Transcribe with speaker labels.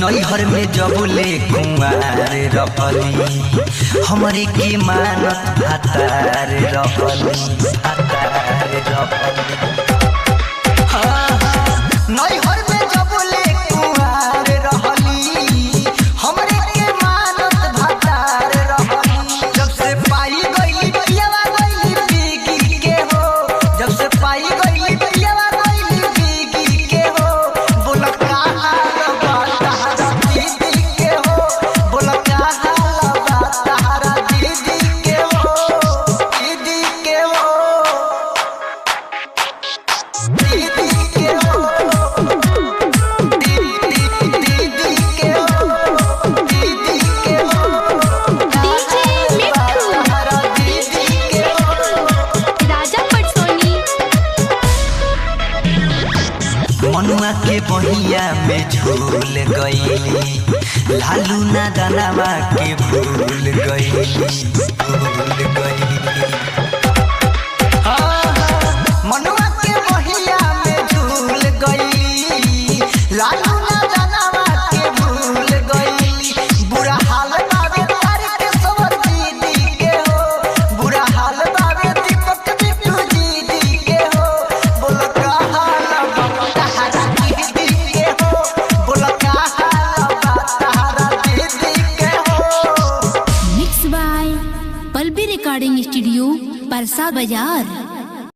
Speaker 1: नैहर में जबले कुंवार रहली हमरे की मानत भातार रहली नैहर में जबले कुंवार रहली हमरे के मानत भातार रहली जब से पाई गई पियावा गई बीगी के हो जब से पाई गई पियावा गई बीगी के हो बोल का हाल बा दीदी के हो बोल का हाल बा तारा दीदी के हो दीदी के हो दीदी के हो मनुआ के बहिया में झूल गई लालू ना दानावा के भूल गई मनुआ के बहिया में झूल गई लालू ना दानावा के भूल गई बुरा हाल बाबे तारे के सवर दीदी के हो बुरा हाल बाबे दीपक बिट्टू दीदी के हो बोल का हाल तारा दीदी के हो बोल का हाल तारा दीदी के हो।
Speaker 2: Mix by Pallavi recording studio Parsa बाजार।